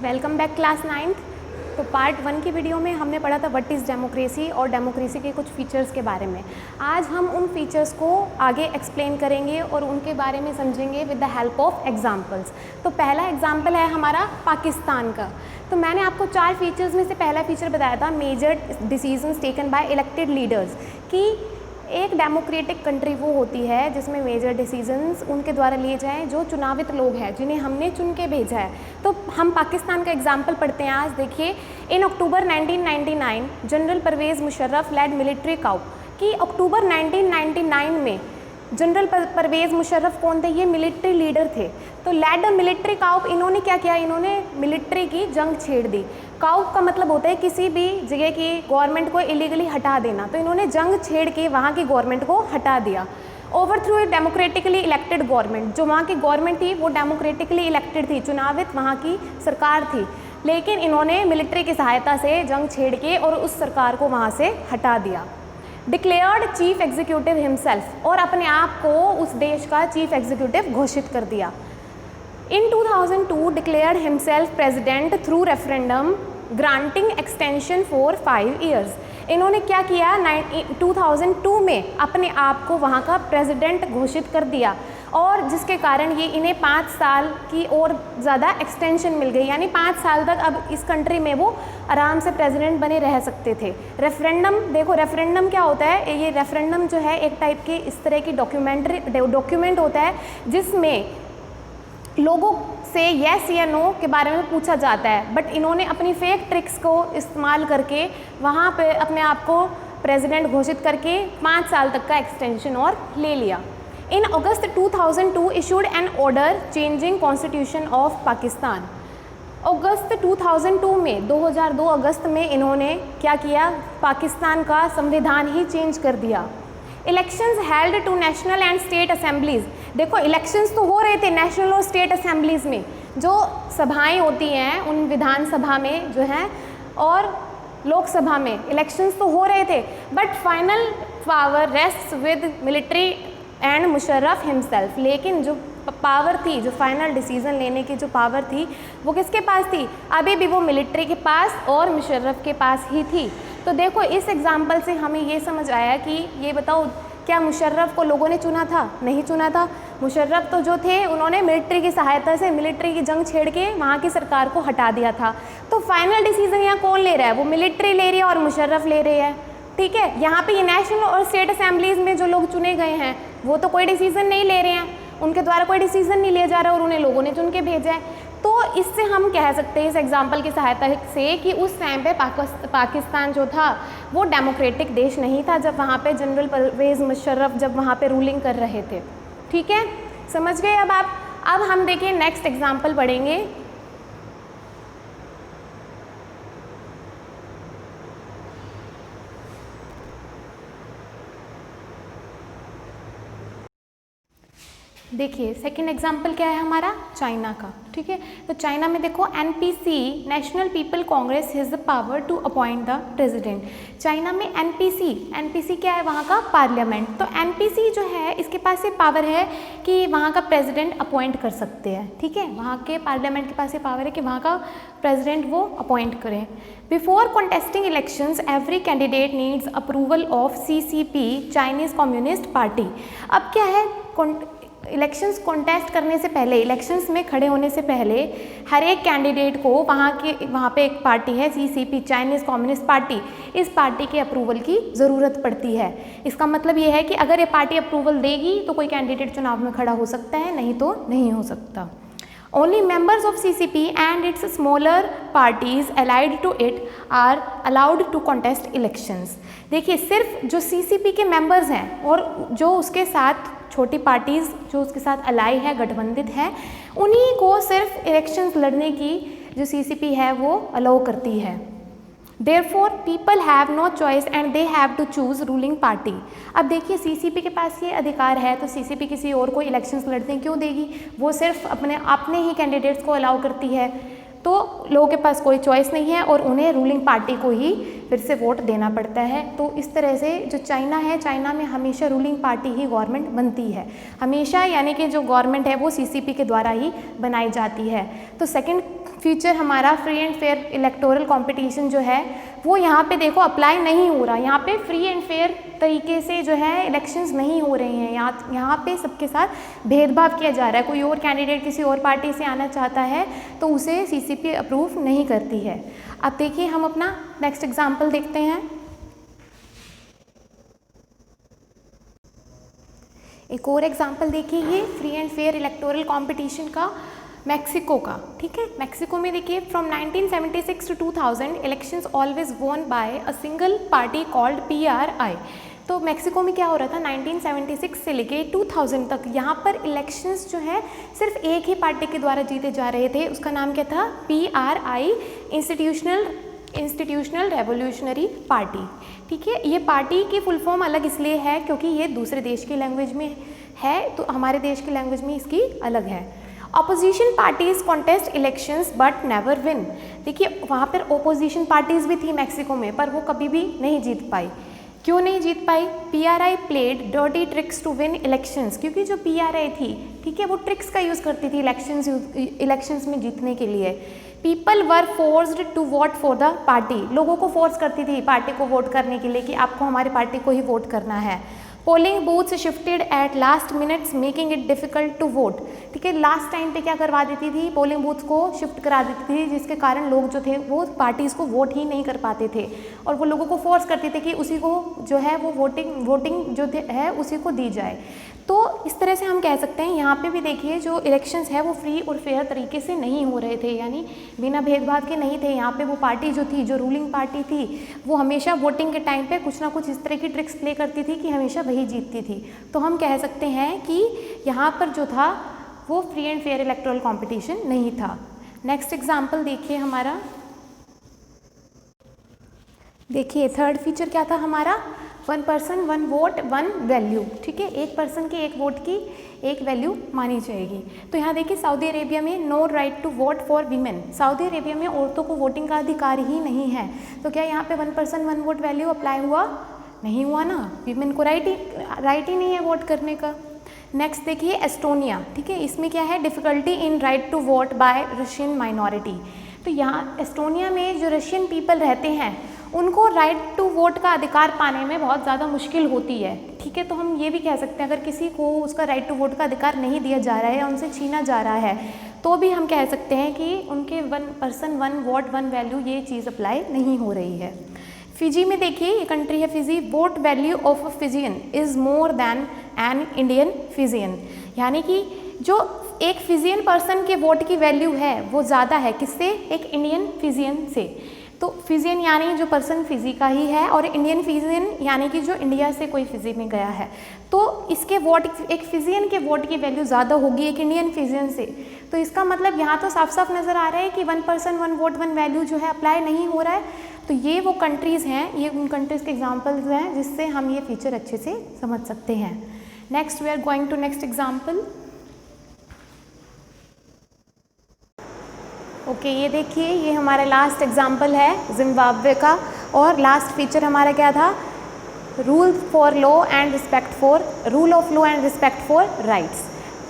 Welcome back class 9th। तो part 1 की video में हमने पढ़ा था व्हाट इज़ डेमोक्रेसी और डेमोक्रेसी के कुछ फीचर्स के बारे में। आज हम उन फीचर्स को आगे एक्सप्लेन करेंगे और उनके बारे में समझेंगे with the help of examples. तो पहला एग्जांपल है हमारा पाकिस्तान का। तो मैंने आपको 4 फीचर्स में से पहला फीचर बताया था major decisions taken by elected leaders, कि एक डेमोक्रेटिक कंट्री वो होती है जिसमें मेजर डिसीजंस उनके द्वारा लिए जाएं जो चुनावित लोग हैं, जिन्हें हमने चुन के भेजा है। तो हम पाकिस्तान का एग्जाम्पल पढ़ते हैं आज। देखिए, in October 1999 general Pervez Musharraf led military coup, कि अक्टूबर 1999 में जनरल परवेज़ मुशर्रफ कौन थे? ये मिलिट्री लीडर थे। तो लेड अ मिलिट्री काउ, इन्होंने क्या किया? इन्होंने मिलिट्री की जंग छेड़ दी। काउ का मतलब होता है किसी भी जगह की गवर्नमेंट को इलीगली हटा देना। तो इन्होंने जंग छेड़ के वहाँ की गवर्नमेंट को हटा दिया। Over through democratically elected government, जो वहाँ की गवर्नमेंट थी वो डेमोक्रेटिकली इलेक्टेड थी, चुनावित वहाँ की सरकार थी, लेकिन इन्होंने मिलिट्री की सहायता से जंग छेड़ के और उस सरकार को वहाँ से हटा दिया। डिक्लेयर्ड चीफ एग्जीक्यूटिव हिमसेल्फ, और अपने आप को उस देश का चीफ एग्जीक्यूटिव घोषित कर दिया। इन 2002 declared himself president through referendum granting extension for 5 years. इन्होंने क्या किया? 2002 में अपने आप को वहाँ का प्रेसिडेंट घोषित कर दिया, और जिसके कारण ये इन्हें 5 साल की और ज़्यादा एक्सटेंशन मिल गई, यानी 5 साल तक अब इस कंट्री में वो आराम से प्रेसिडेंट बने रह सकते थे। रेफरेंडम, देखो रेफरेंडम क्या होता है? ये रेफरेंडम जो है एक टाइप की इस तरह की डॉक्यूमेंट होता है जिसमें लोगों से येस या नो के बारे में पूछा जाता है, बट इन्होंने अपनी फेक ट्रिक्स को इस्तेमाल करके वहाँ पे अपने आप को प्रेसिडेंट घोषित करके 5 साल तक का एक्सटेंशन और ले लिया। In August 2002 issued an order changing constitution of Pakistan. अगस्त 2002 में 2002 अगस्त में इन्होंने क्या किया? पाकिस्तान का संविधान ही चेंज कर दिया। Elections held to national and state assemblies. देखो, इलेक्शंस तो हो रहे थे नेशनल और स्टेट असेंबलीज में, जो सभाएं होती हैं उन विधानसभा में जो है और लोकसभा में इलेक्शंस तो हो रहे थे, but final power rests with military and Musharraf himself. लेकिन जो पावर थी, जो फाइनल डिसीजन लेने की जो पावर थी, वो किसके पास थी? अभी भी वो मिलिट्री के पास और मुशर्रफ के पास ही थी। तो देखो, इस एग्जाम्पल से हमें ये समझ आया कि ये बताओ, क्या मुशर्रफ को लोगों ने चुना था? नहीं चुना था। मुशर्रफ तो जो थे उन्होंने मिलिट्री की सहायता से मिलिट्री की जंग छेड़ के वहाँ की सरकार को हटा दिया था। तो फाइनल डिसीजन यहाँ कौन ले रहा है? वो मिलिट्री ले रही है और मुशर्रफ ले रही है। ठीक है, यहाँ पे ये नेशनल और स्टेट असेंबलीज में जो लोग चुने गए हैं वो तो कोई डिसीजन नहीं ले रहे हैं, उनके द्वारा कोई डिसीजन नहीं लिया जा रहा और उन्हें लोगों ने चुन के भेजा है। तो इससे हम कह सकते हैं इस एग्जाम्पल की सहायता से कि उस टाइम पे पाकिस्तान जो था वो डेमोक्रेटिक देश नहीं था जब वहाँ पे जनरल परवेज़ मुशर्रफ जब वहाँ पे रूलिंग कर रहे थे। ठीक है, समझ गए अब आप? अब हम देखिए नेक्स्ट एग्जाम्पल पढ़ेंगे। देखिए, सेकंड एग्जाम्पल क्या है हमारा? चाइना का। ठीक है, तो चाइना में देखो, NPC national people congress has the power to appoint the president. China में एनपीसी क्या है? वहाँ का पार्लियामेंट। तो एनपीसी जो है इसके पास ये पावर है कि वहाँ का प्रेसिडेंट अपॉइंट कर सकते हैं। ठीक है, वहाँ के पार्लियामेंट के पास ये पावर है कि वहाँ का प्रेसिडेंट वो अपॉइंट करें। Before contesting elections every candidate needs approval of CCP Chinese communist party. अब क्या है? इलेक्शंस कॉन्टेस्ट करने से पहले, इलेक्शंस में खड़े होने से पहले हर एक कैंडिडेट को वहाँ पे एक पार्टी है CCP चाइनीज़ कम्युनिस्ट पार्टी, इस पार्टी के अप्रूवल की ज़रूरत पड़ती है। इसका मतलब ये है कि अगर ये पार्टी अप्रूवल देगी तो कोई कैंडिडेट चुनाव में खड़ा हो सकता है, नहीं तो नहीं हो सकता। Only members of CCP and its smaller parties allied to it are allowed to contest elections। देखिए, सिर्फ जो CCP के मेंबर्स हैं और जो उसके साथ छोटी पार्टीज़ जो उसके साथ अलाई है, गठबंधित है, उन्हीं को सिर्फ इलेक्शंस लड़ने की जो CCP है वो अलाउ करती है। Therefore people have no choice and they have to choose ruling party। अब देखिए, CCP के पास ये अधिकार है तो CCP किसी और को इलेक्शंस लड़ने क्यों देगी? वो सिर्फ अपने ही कैंडिडेट्स को अलाउ करती है, तो लोगों के पास कोई चॉइस नहीं है और उन्हें रूलिंग पार्टी को ही फिर से वोट देना पड़ता है। तो इस तरह से जो चाइना है, चाइना में हमेशा रूलिंग पार्टी ही गवर्नमेंट बनती है, हमेशा, यानी कि जो गवर्नमेंट है वो CCP के द्वारा ही बनाई जाती है। तो सेकंड फीचर हमारा free and fair electoral competition जो है वो यहाँ पे देखो अप्लाई नहीं हो रहा। यहाँ पे फ्री एंड फेयर तरीके से जो है इलेक्शंस नहीं हो रहे हैं। यहाँ पे सबके साथ भेदभाव किया जा रहा है। कोई और कैंडिडेट किसी और पार्टी से आना चाहता है तो उसे CCP अप्रूव नहीं करती है। अब देखिए हम अपना नेक्स्ट एग्जाम्पल देखते हैं। एक और एग्जाम्पल देखिए, ये free and fair electoral competition का मैक्सिको का, ठीक है। मैक्सिको में देखिए from 1976 to 2000 elections always won by a single party called PRI। तो मैक्सिको में क्या हो रहा था 1976 से लेके 2000 तक यहाँ पर इलेक्शंस जो है सिर्फ एक ही पार्टी के द्वारा जीते जा रहे थे। उसका नाम क्या था? PRI, इंस्टीट्यूशनल रेवोल्यूशनरी पार्टी, ठीक है। ये पार्टी की फुल फॉर्म अलग इसलिए है क्योंकि ये दूसरे देश की लैंग्वेज में है, तो हमारे देश की लैंग्वेज में इसकी अलग है। Opposition parties contest elections but never win. देखिए वहाँ पर ओपोजिशन पार्टीज भी थी मैक्सिको में, पर वो कभी भी नहीं जीत पाई। क्यों नहीं जीत पाई? PRI played dirty tricks to win elections. क्योंकि जो PRI थी, ठीक है, वो ट्रिक्स का यूज़ करती थी इलेक्शंस में जीतने के लिए। People were forced to vote for the party. लोगों को फोर्स करती थी पार्टी को वोट करने के लिए कि आपको हमारी पार्टी को ही वोट करना है। Polling booths shifted at last minutes making it difficult to vote, ठीक है। लास्ट टाइम पे क्या करवा देती थी? पोलिंग बूथ्स को शिफ्ट करा देती थी, जिसके कारण लोग जो थे वो पार्टीज़ को वोट ही नहीं कर पाते थे और वो लोगों को फोर्स करते थे कि उसी को जो है वो वोटिंग जो है उसी को दी जाए। तो इस तरह से हम कह सकते हैं यहाँ पे भी देखिए जो इलेक्शंस है वो फ्री और फेयर तरीके से नहीं हो रहे थे, यानी बिना भेदभाव के नहीं थे। यहाँ पे वो पार्टी जो थी, जो रूलिंग पार्टी थी, वो हमेशा वोटिंग के टाइम पे कुछ ना कुछ इस तरह की ट्रिक्स प्ले करती थी कि हमेशा वही जीतती थी। तो हम कह सकते हैं कि यहाँ पर जो था वो free and fair electoral competition नहीं था। नेक्स्ट एग्जाम्पल देखिए हमारा, देखिए थर्ड फीचर क्या था हमारा? 1 पर्सन 1 वोट 1 वैल्यू, ठीक है। एक पर्सन के एक वोट की एक वैल्यू मानी जाएगी। तो यहाँ देखिए सऊदी अरेबिया में no right to vote for women. Saudi Arabia में औरतों को वोटिंग का अधिकार ही नहीं है। तो क्या यहाँ पे 1 पर्सन 1 वोट वैल्यू अप्लाई हुआ? नहीं हुआ ना। वीमेन को राइट ही नहीं है वोट करने का। नेक्स्ट देखिए एस्टोनिया, ठीक है। इसमें क्या है? Difficulty in right to vote by Russian minority. तो यहाँ एस्टोनिया में जो रशियन पीपल रहते हैं उनको राइट टू वोट का अधिकार पाने में बहुत ज़्यादा मुश्किल होती है, ठीक है। तो हम ये भी कह सकते हैं अगर किसी को उसका राइट टू वोट का अधिकार नहीं दिया जा रहा है या उनसे छीना जा रहा है तो भी हम कह सकते हैं कि उनके 1 पर्सन 1 वोट 1 वैल्यू ये चीज़ अप्लाई नहीं हो रही है। फिजी में देखिए, ये कंट्री है Fiji. Vote value of a Fijian is more than an Indian Fijian. यानी कि जो एक फिजियन पर्सन के वोट की वैल्यू है वो ज़्यादा है किससे? एक इंडियन फिजियन से। तो फिजियन यानी जो पर्सन फिजी का ही है और इंडियन फिजियन यानी कि जो इंडिया से कोई फिजी में गया है। तो इसके वोट, एक फिजियन के वोट की वैल्यू ज़्यादा होगी एक इंडियन फिजियन से। तो इसका मतलब यहाँ तो साफ साफ नज़र आ रहा है कि 1 पर्सन 1 वोट 1 वैल्यू जो है अप्लाई नहीं हो रहा है। तो ये वो कंट्रीज़ हैं, ये उन कंट्रीज़ के एग्जाम्पल्स हैं जिससे हम ये फीचर अच्छे से समझ सकते हैं। Next we are going to next example. Okay, ये देखिए ये हमारा लास्ट एग्जाम्पल है जिम्बाब्वे का और लास्ट फीचर हमारा क्या था? Rule for law and respect for rule of law and respect for rights.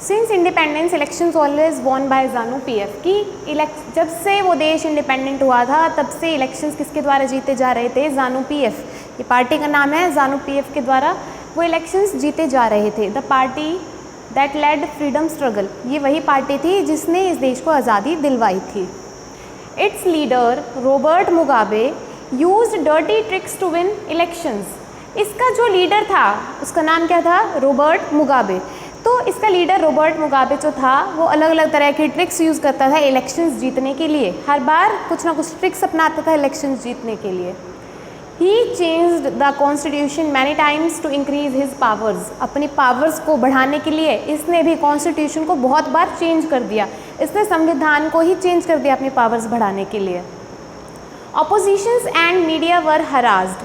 Since independence elections always won by ZANU PF की जब से वो देश इंडिपेंडेंट हुआ था तब से इलेक्शंस किसके द्वारा जीते जा रहे थे? ज़ानू PF, ये पार्टी का नाम है। ज़ानू PF के द्वारा वो इलेक्शंस जीते जा रहे थे। The party that led freedom struggle, ये वही पार्टी थी जिसने इस देश को आज़ादी दिलवाई थी। Its leader Robert Mugabe used dirty tricks to win elections. इसका जो लीडर था उसका नाम क्या था? Robert Mugabe. तो इसका लीडर रॉबर्ट मुगाबे जो था वो अलग अलग तरह की ट्रिक्स यूज़ करता था इलेक्शंस जीतने के लिए। हर बार कुछ ना कुछ ट्रिक्स अपनाता था इलेक्शंस जीतने के लिए। He changed the constitution many times to increase his powers. अपनी पावर्स को बढ़ाने के लिए इसने भी कॉन्स्टिट्यूशन को बहुत बार चेंज कर दिया। इसने संविधान को ही चेंज कर दिया अपनी पावर्स बढ़ाने के लिए। Oppositions and media were harassed.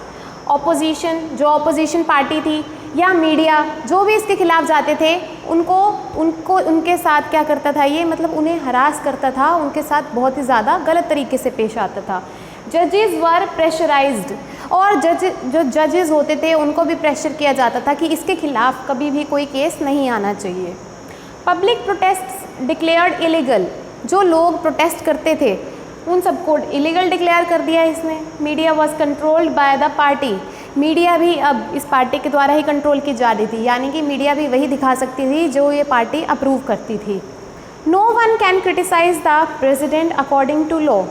Opposition, जो ऑपोजिशन पार्टी थी या मीडिया, जो भी इसके खिलाफ जाते थे उनके साथ क्या करता था ये? मतलब उन्हें हरास करता था, उनके साथ बहुत ही ज़्यादा गलत तरीके से पेश आता था। जजेस वर प्रेशराइज्ड, और जो जजेस होते थे उनको भी प्रेशर किया जाता था कि इसके खिलाफ कभी भी कोई केस नहीं आना चाहिए। पब्लिक प्रोटेस्ट्स डिक्लेयर्ड इलीगल, जो लोग प्रोटेस्ट करते थे उन सबको इलीगल डिक्लेयर कर दिया इसने। Media was controlled by the party, media भी अब इस पार्टी के द्वारा ही कंट्रोल की जा रही थी, यानी कि मीडिया भी वही दिखा सकती थी जो ये पार्टी अप्रूव करती थी। No one can criticize the president according to law,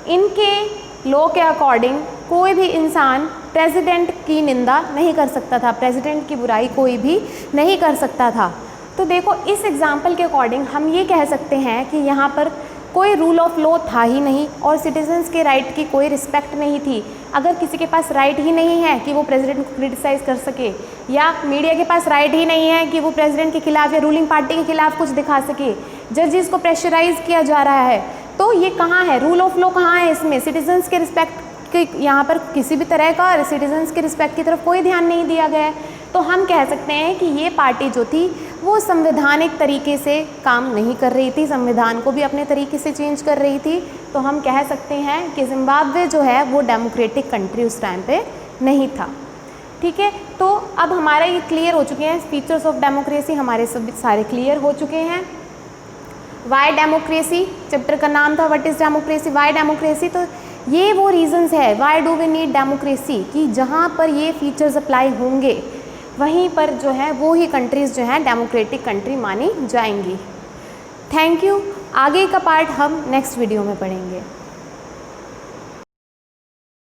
इनके लॉ के अकॉर्डिंग कोई भी इंसान प्रेसिडेंट की निंदा नहीं कर सकता था, प्रेसिडेंट की बुराई कोई भी नहीं कर सकता था। तो देखो इस एग्जाम्पल के अकॉर्डिंग हम ये कह सकते हैं कि यहाँ पर कोई रूल ऑफ लॉ था ही नहीं और सिटीजन्स के राइट की कोई रिस्पेक्ट नहीं थी। अगर किसी के पास राइट ही नहीं है कि वो प्रेसिडेंट को क्रिटिसाइज़ कर सके, या मीडिया के पास राइट ही नहीं है कि वो प्रेसिडेंट के खिलाफ या रूलिंग पार्टी के खिलाफ कुछ दिखा सके, जजेस को प्रेशराइज किया जा रहा है, तो ये कहाँ है, रूल ऑफ लॉ कहाँ है इसमें? सिटीजन्स के रिस्पेक्ट के यहाँ पर किसी भी तरह का सिटीजन्स के रिस्पेक्ट की तरफ कोई ध्यान नहीं दिया गया है। तो हम कह सकते हैं कि ये पार्टी जो थी वो संवैधानिक तरीके से काम नहीं कर रही थी, संविधान को भी अपने तरीके से चेंज कर रही थी। तो हम कह सकते हैं कि जिम्बाब्वे जो है वो डेमोक्रेटिक कंट्री उस टाइम पे नहीं था। ठीक है, तो अब हमारा ये क्लियर हो चुके हैं फीचर्स ऑफ डेमोक्रेसी, हमारे सब सारे क्लियर हो चुके हैं। वाई डेमोक्रेसी, चैप्टर का नाम था what is democracy, why democracy. तो ये वो रीजंस है why do we need democracy, कि जहाँ पर ये फीचर्स अप्लाई होंगे वहीं पर जो है वो ही कंट्रीज़ जो हैं डेमोक्रेटिक कंट्री मानी जाएंगी। Thank you. आगे का पार्ट हम नेक्स्ट वीडियो में पढ़ेंगे।